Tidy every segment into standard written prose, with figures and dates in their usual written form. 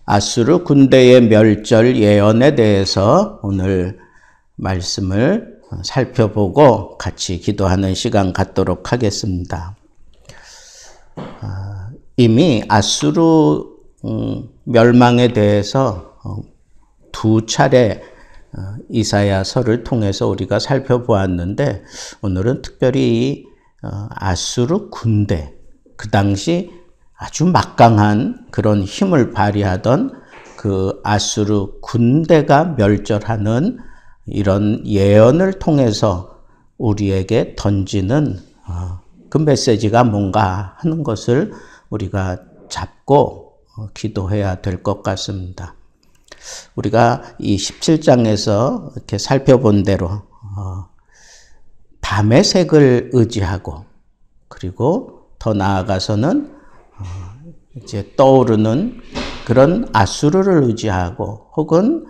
아수르 군대의 멸절 예언에 대해서 오늘 말씀을 살펴보고 같이 기도하는 시간 갖도록 하겠습니다. 이미 아수르 멸망에 대해서 두 차례 이사야서를 통해서 우리가 살펴보았는데, 오늘은 특별히 아수르 군대, 그 당시 아주 막강한 그런 힘을 발휘하던 그 아수르 군대가 멸절하는 이런 예언을 통해서 우리에게 던지는 그 메시지가 뭔가 하는 것을 우리가 잡고 기도해야 될 것 같습니다. 우리가 이 17장에서 이렇게 살펴본 대로 밤의 색을 의지하고, 그리고 더 나아가서는 이제 떠오르는 그런 아수르를 의지하고, 혹은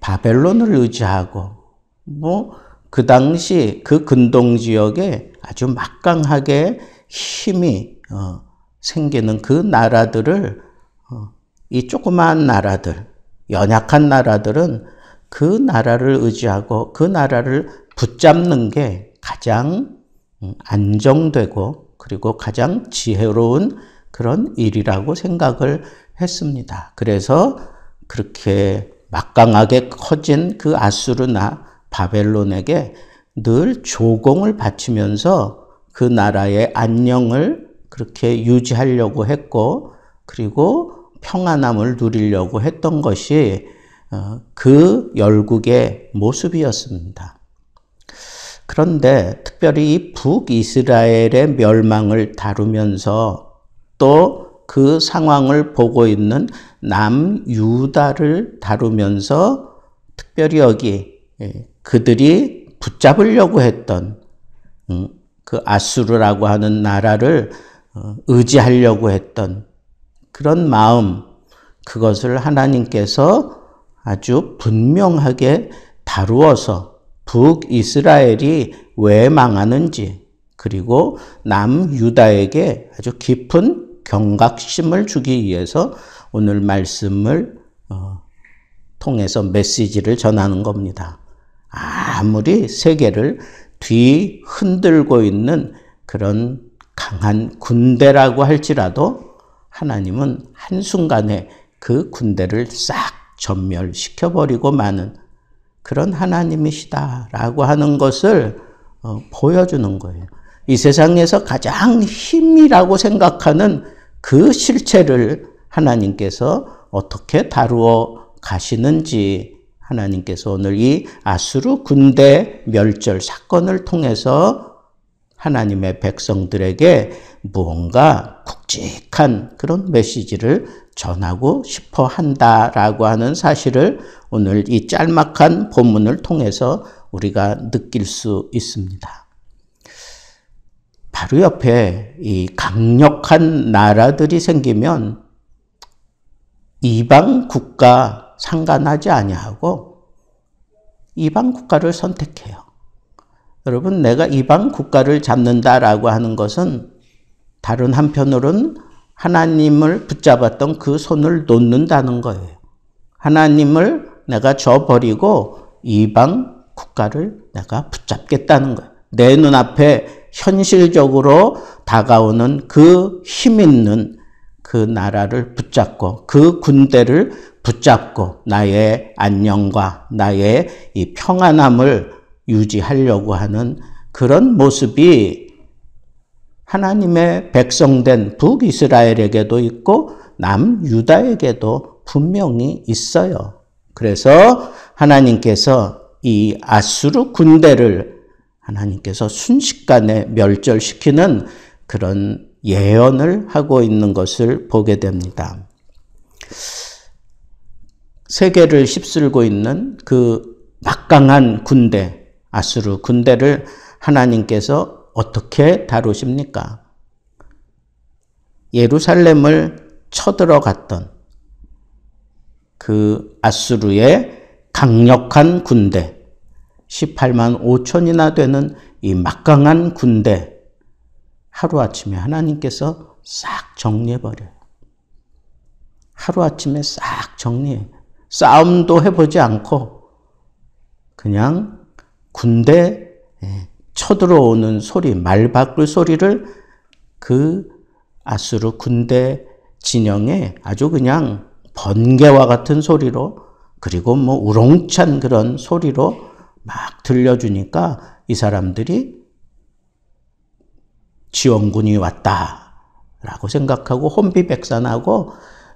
바벨론을 의지하고, 그 당시 그 근동 지역에 아주 막강하게 힘이 생기는 그 나라들을, 이 조그마한 나라들, 연약한 나라들은 그 나라를 의지하고 그 나라를 붙잡는 게 가장 안정되고, 그리고 가장 지혜로운 그런 일이라고 생각을 했습니다. 그래서 그렇게 막강하게 커진 그 아수르나 바벨론에게 늘 조공을 바치면서 그 나라의 안녕을 그렇게 유지하려고 했고, 그리고 평안함을 누리려고 했던 것이 그 열국의 모습이었습니다. 그런데 특별히 이 북이스라엘의 멸망을 다루면서 또 그 상황을 보고 있는 남유다를 다루면서, 특별히 여기 그들이 붙잡으려고 했던 그 아수르라고 하는 나라를 의지하려고 했던 그런 마음, 그것을 하나님께서 아주 분명하게 다루어서 북이스라엘이 왜 망하는지, 그리고 남유다에게 아주 깊은 경각심을 주기 위해서 오늘 말씀을 통해서 메시지를 전하는 겁니다. 아무리 세계를 뒤흔들고 있는 그런 강한 군대라고 할지라도 하나님은 한순간에 그 군대를 싹 전멸시켜버리고 마는 그런 하나님이시다라고 하는 것을 보여주는 거예요. 이 세상에서 가장 힘이라고 생각하는 그 실체를 하나님께서 어떻게 다루어 가시는지, 하나님께서 오늘 이 아수르 군대 멸절 사건을 통해서 하나님의 백성들에게 무언가 굵직한 그런 메시지를 전하고 싶어 한다라고 하는 사실을 오늘 이 짤막한 본문을 통해서 우리가 느낄 수 있습니다. 바로 옆에 이 강력한 나라들이 생기면 이방 국가 상관하지 아니하고 이방 국가를 선택해요. 여러분, 내가 이방 국가를 잡는다라고 하는 것은 다른 한편으로는 하나님을 붙잡았던 그 손을 놓는다는 거예요. 하나님을 내가 저버리고 이방 국가를 내가 붙잡겠다는 거예요. 내 눈앞에 현실적으로 다가오는 그 힘 있는 그 나라를 붙잡고, 그 군대를 붙잡고 나의 안녕과 나의 이 평안함을 유지하려고 하는 그런 모습이 하나님의 백성된 북이스라엘에게도 있고 남유다에게도 분명히 있어요. 그래서 하나님께서 이 아수르 군대를 하나님께서 순식간에 멸절시키는 그런 예언을 하고 있는 것을 보게 됩니다. 세계를 휩쓸고 있는 그 막강한 군대, 아수르 군대를 하나님께서 어떻게 다루십니까? 예루살렘을 쳐들어갔던 그 아수르의 강력한 군대, 18만 5천이나 되는 이 막강한 군대, 하루아침에 하나님께서 싹 정리해버려요. 하루아침에 싹 정리해. 싸움도 해보지 않고 그냥 군대 쳐들어오는 소리, 말바꿀 소리를 그 아수르 군대 진영에 아주 그냥 번개와 같은 소리로, 그리고 뭐 우렁찬 그런 소리로 막 들려주니까 이 사람들이 지원군이 왔다라고 생각하고 혼비백산하고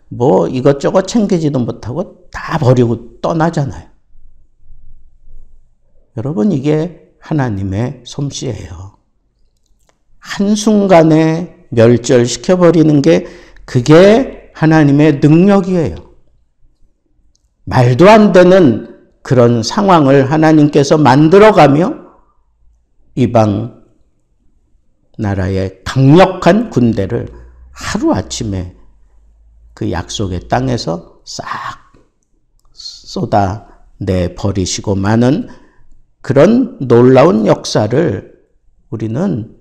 뭐 이것저것 챙기지도 못하고 다 버리고 떠나잖아요. 여러분, 이게 하나님의 솜씨예요. 한순간에 멸절시켜버리는 게 그게 하나님의 능력이에요. 말도 안 되는 그런 상황을 하나님께서 만들어가며 이방 나라의 강력한 군대를 하루아침에 그 약속의 땅에서 싹 쏟아내버리시고 마는 그런 놀라운 역사를 우리는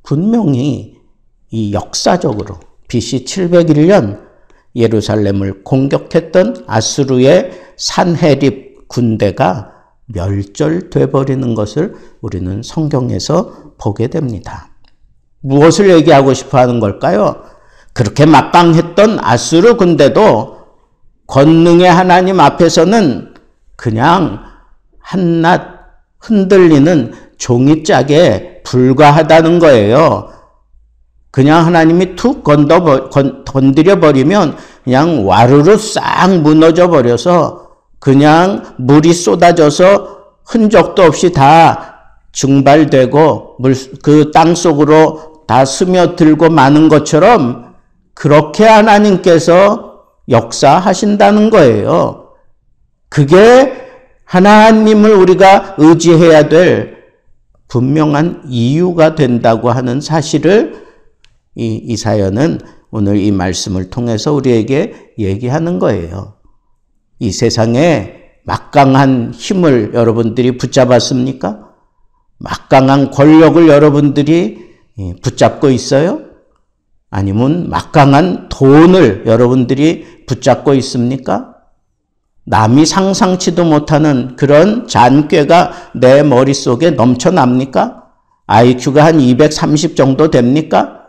분명히 이 역사적으로 BC 701년 예루살렘을 공격했던 아수르의 산헤립 군대가 멸절돼 버리는 것을 우리는 성경에서 보게 됩니다. 무엇을 얘기하고 싶어 하는 걸까요? 그렇게 막강했던 아수르 군대도 권능의 하나님 앞에서는 그냥 한낱 흔들리는 종이짝에 불과하다는 거예요. 그냥 하나님이 툭 건드려 버리면 그냥 와르르 싹 무너져 버려서 그냥 물이 쏟아져서 흔적도 없이 다 증발되고 그 땅 속으로 다 스며들고 마는 것처럼 그렇게 하나님께서 역사하신다는 거예요. 그게 하나님을 우리가 의지해야 될 분명한 이유가 된다고 하는 사실을 이 사연은 오늘 이 말씀을 통해서 우리에게 얘기하는 거예요. 이 세상에 막강한 힘을 여러분들이 붙잡았습니까? 막강한 권력을 여러분들이 붙잡고 있어요? 아니면 막강한 돈을 여러분들이 붙잡고 있습니까? 남이 상상치도 못하는 그런 잔꾀가 내 머릿속에 넘쳐납니까? IQ가 한 230 정도 됩니까?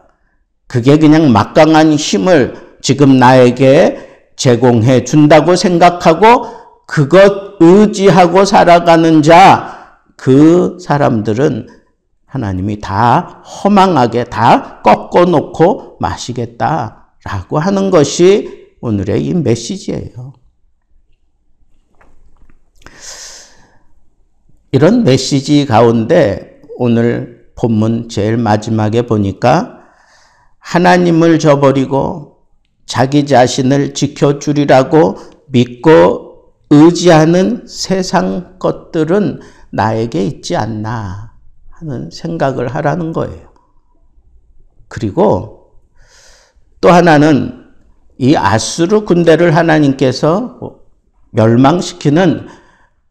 그게 그냥 막강한 힘을 지금 나에게 제공해 준다고 생각하고 그것 의지하고 살아가는 자, 그 사람들은 하나님이 다 허망하게 다 꺾어놓고 마시겠다라고 하는 것이 오늘의 이 메시지예요. 이런 메시지 가운데 오늘 본문 제일 마지막에 보니까 하나님을 저버리고 자기 자신을 지켜주리라고 믿고 의지하는 세상 것들은 나에게 있지 않나 하는 생각을 하라는 거예요. 그리고 또 하나는 이 아수르 군대를 하나님께서 멸망시키는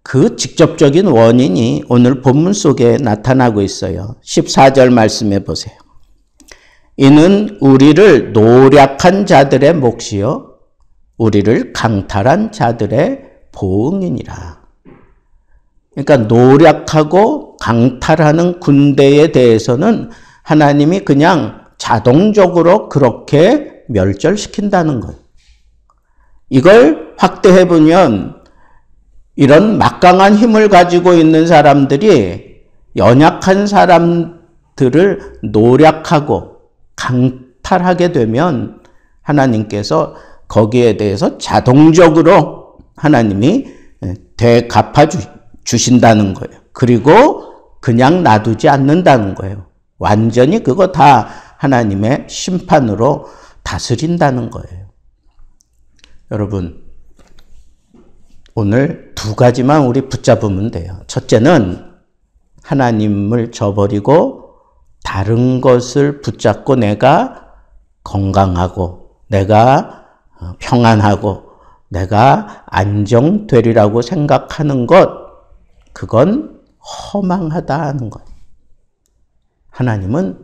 그 직접적인 원인이 오늘 본문 속에 나타나고 있어요. 14절 말씀해 보세요. 이는 우리를 노략한 자들의 몫이요 우리를 강탈한 자들의 보응이니라. 그러니까 노략하고 강탈하는 군대에 대해서는 하나님이 그냥 자동적으로 그렇게 멸절시킨다는 거예요. 이걸 확대해 보면 이런 막강한 힘을 가지고 있는 사람들이 연약한 사람들을 노략하고 강탈하게 되면 하나님께서 거기에 대해서 자동적으로 하나님이 되갚아 주신다는 거예요. 그리고 그냥 놔두지 않는다는 거예요. 완전히 그거 다 하나님의 심판으로 다스린다는 거예요. 여러분, 오늘 두 가지만 우리 붙잡으면 돼요. 첫째는 하나님을 저버리고 다른 것을 붙잡고 내가 건강하고 내가 평안하고 내가 안정되리라고 생각하는 것, 그건 허망하다는 거예요. 하나님은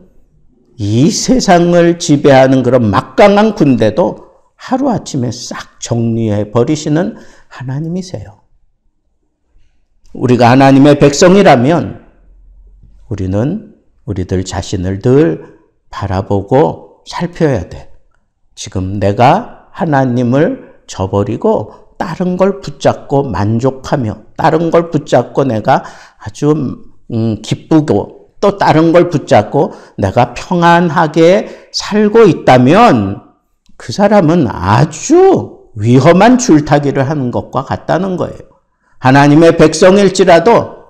이 세상을 지배하는 그런 막강한 군대도 하루아침에 싹 정리해 버리시는 하나님이세요. 우리가 하나님의 백성이라면 우리는 우리들 자신을 늘 바라보고 살펴야 돼. 지금 내가 하나님을 저버리고 다른 걸 붙잡고 만족하며 다른 걸 붙잡고 내가 아주 기쁘고 또 다른 걸 붙잡고 내가 평안하게 살고 있다면 그 사람은 아주 위험한 줄타기를 하는 것과 같다는 거예요. 하나님의 백성일지라도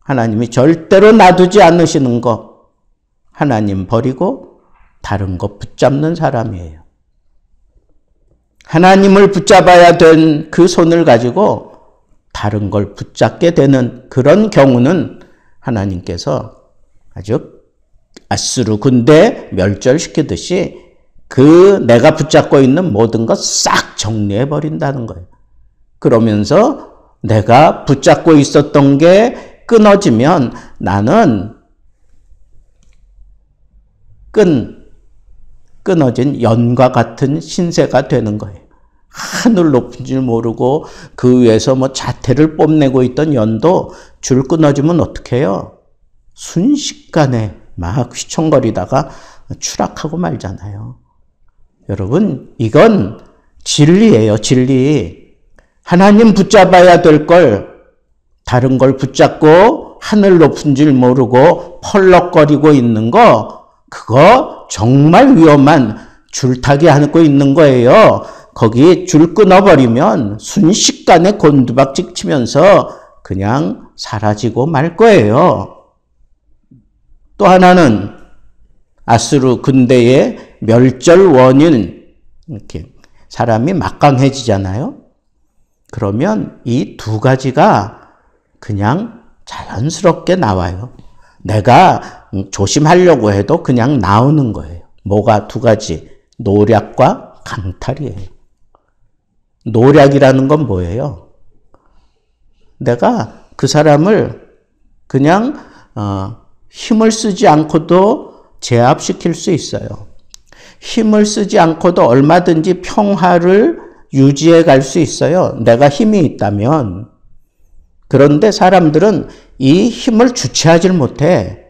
하나님이 절대로 놔두지 않으시는 거, 하나님 버리고 다른 거 붙잡는 사람이에요. 하나님을 붙잡아야 된 그 손을 가지고 다른 걸 붙잡게 되는 그런 경우는 하나님께서 아주 아수르 군대 멸절시키듯이 그 내가 붙잡고 있는 모든 것 싹 정리해 버린다는 거예요. 그러면서 내가 붙잡고 있었던 게 끊어지면 나는 끊어진 연과 같은 신세가 되는 거예요. 하늘 높은 줄 모르고 그 위에서 뭐 자태를 뽐내고 있던 연도 줄 끊어지면 어떻게 해요? 순식간에 막 휘청거리다가 추락하고 말잖아요. 여러분, 이건 진리예요, 진리. 하나님 붙잡아야 될 걸 다른 걸 붙잡고 하늘 높은 줄 모르고 펄럭거리고 있는 거, 그거 정말 위험한 줄타기 하고 있는 거예요. 거기 줄 끊어버리면 순식간에 곤두박질 치면서 그냥 사라지고 말 거예요. 또 하나는 아수르 군대의 멸절 원인, 이렇게 사람이 막강해지잖아요. 그러면 이 두 가지가 그냥 자연스럽게 나와요. 내가 조심하려고 해도 그냥 나오는 거예요. 뭐가 두 가지? 노략과 강탈이에요. 노략이라는 건 뭐예요? 내가 그 사람을 그냥 힘을 쓰지 않고도 제압시킬 수 있어요. 힘을 쓰지 않고도 얼마든지 평화를 유지해 갈 수 있어요. 내가 힘이 있다면. 그런데 사람들은 이 힘을 주체하지 못해.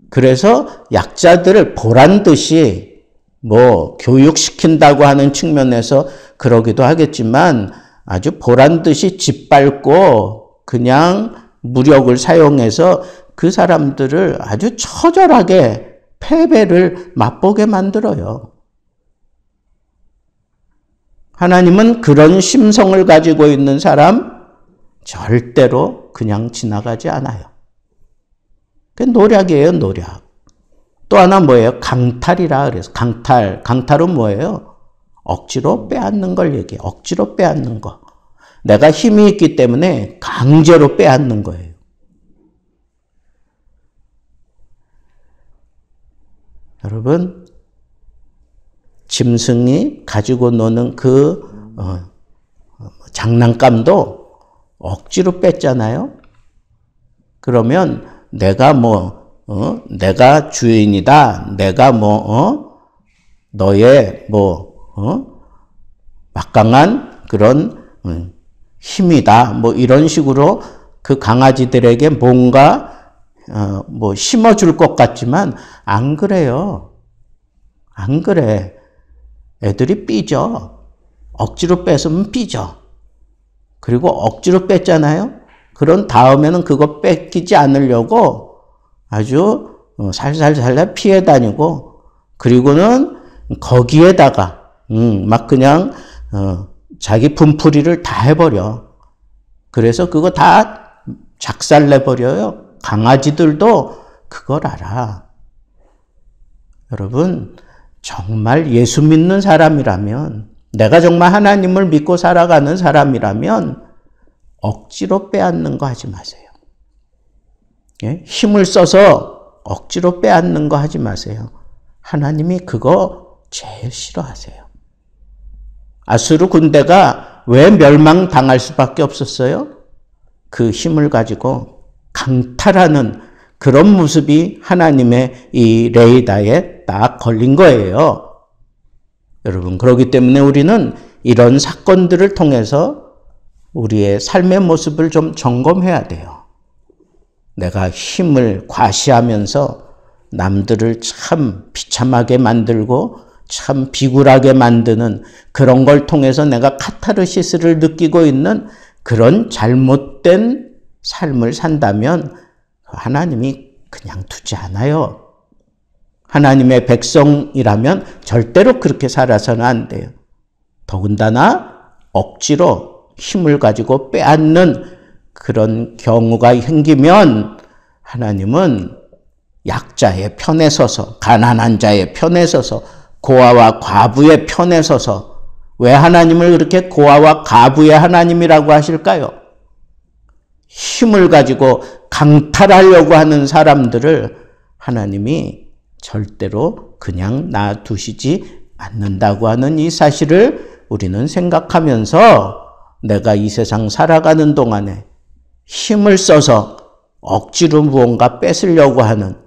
그래서 약자들을 보란듯이 뭐 교육시킨다고 하는 측면에서 그러기도 하겠지만 아주 보란듯이 짓밟고 그냥 무력을 사용해서 그 사람들을 아주 처절하게 패배를 맛보게 만들어요. 하나님은 그런 심성을 가지고 있는 사람 절대로 그냥 지나가지 않아요. 그게 노략이에요, 노략. 또 하나 뭐예요? 강탈이라 그래서 강탈은 뭐예요? 억지로 빼앗는 걸 얘기해요. 억지로 빼앗는 거. 내가 힘이 있기 때문에 강제로 빼앗는 거예요. 여러분, 짐승이 가지고 노는 그 장난감도 억지로 뺐잖아요. 그러면 내가 내가 주인이다. 내가 너의 막강한 그런 힘이다. 이런 식으로 그 강아지들에게 뭔가 심어줄 것 같지만 안 그래요. 안 그래. 애들이 삐져. 억지로 뺏으면 삐져. 그리고 억지로 뺐잖아요. 그런 다음에는 그거 뺏기지 않으려고 아주 살살살살 피해 다니고, 그리고는 거기에다가 막 그냥 자기 분풀이를 다 해버려. 그래서 그거 다 작살내버려요. 강아지들도 그걸 알아. 여러분, 정말 예수 믿는 사람이라면, 내가 정말 하나님을 믿고 살아가는 사람이라면 억지로 빼앗는 거 하지 마세요. 예? 힘을 써서 억지로 빼앗는 거 하지 마세요. 하나님이 그거 제일 싫어하세요. 아수르 군대가 왜 멸망당할 수밖에 없었어요? 그 힘을 가지고 강탈하는 그런 모습이 하나님의 이 레이다에 딱 걸린 거예요. 여러분, 그렇기 때문에 우리는 이런 사건들을 통해서 우리의 삶의 모습을 좀 점검해야 돼요. 내가 힘을 과시하면서 남들을 참 비참하게 만들고 참 비굴하게 만드는 그런 걸 통해서 내가 카타르시스를 느끼고 있는 그런 잘못된 삶을 산다면 하나님이 그냥 두지 않아요. 하나님의 백성이라면 절대로 그렇게 살아서는 안 돼요. 더군다나 억지로 힘을 가지고 빼앗는 그런 경우가 생기면 하나님은 약자의 편에 서서, 가난한 자의 편에 서서, 고아와 과부의 편에 서서, 왜 하나님을 그렇게 고아와 과부의 하나님이라고 하실까요? 힘을 가지고 강탈하려고 하는 사람들을 하나님이 절대로 그냥 놔두시지 않는다고 하는 이 사실을 우리는 생각하면서 내가 이 세상 살아가는 동안에 힘을 써서 억지로 무언가 뺏으려고 하는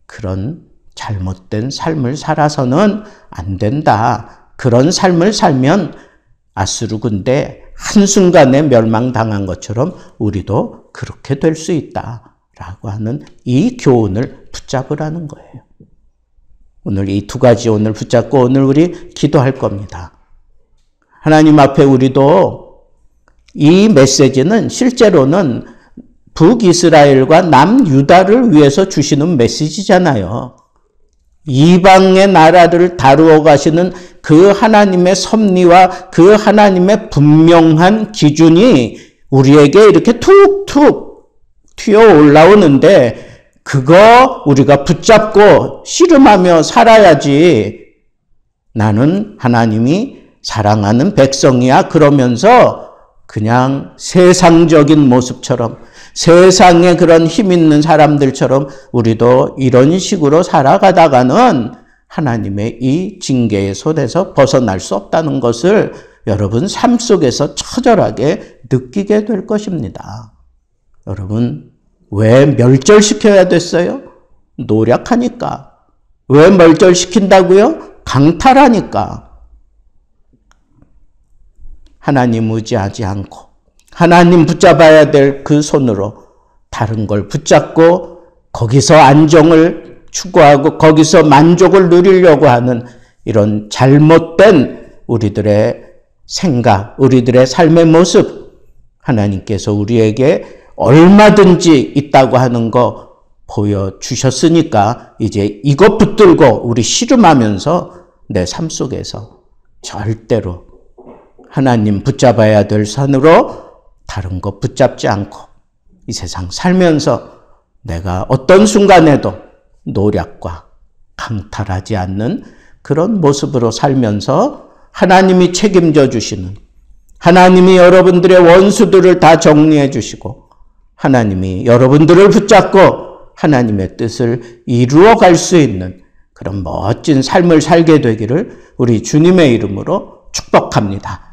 그런 잘못된 삶을 살아서는 안 된다. 그런 삶을 살면 아수르 군대 한순간에 멸망당한 것처럼 우리도 그렇게 될 수 있다라고 하는 이 교훈을 붙잡으라는 거예요. 오늘 이 두 가지 오늘 붙잡고 오늘 우리 기도할 겁니다. 하나님 앞에 우리도 이 메시지는 실제로는 북이스라엘과 남유다를 위해서 주시는 메시지잖아요. 이방의 나라들을 다루어 가시는 그 하나님의 섭리와 그 하나님의 분명한 기준이 우리에게 이렇게 툭툭 튀어 올라오는데 그거 우리가 붙잡고 씨름하며 살아야지. 나는 하나님이 사랑하는 백성이야 그러면서 그냥 세상적인 모습처럼 세상에 그런 힘 있는 사람들처럼 우리도 이런 식으로 살아가다가는 하나님의 이 징계의 손에서 벗어날 수 없다는 것을 여러분 삶 속에서 처절하게 느끼게 될 것입니다. 여러분, 왜 멸절시켜야 됐어요? 노력하니까. 왜 멸절시킨다고요? 강탈하니까. 하나님 의지하지 않고 하나님 붙잡아야 될 그 손으로 다른 걸 붙잡고 거기서 안정을 추구하고 거기서 만족을 누리려고 하는 이런 잘못된 우리들의 생각, 우리들의 삶의 모습, 하나님께서 우리에게 얼마든지 있다고 하는 거 보여주셨으니까 이제 이것 붙들고 우리 씨름하면서 내 삶 속에서 절대로 하나님 붙잡아야 될 산으로 다른 거 붙잡지 않고 이 세상 살면서 내가 어떤 순간에도 노력과 강탈하지 않는 그런 모습으로 살면서 하나님이 책임져 주시는, 하나님이 여러분들의 원수들을 다 정리해 주시고 하나님이 여러분들을 붙잡고 하나님의 뜻을 이루어 갈 수 있는 그런 멋진 삶을 살게 되기를 우리 주님의 이름으로 축복합니다.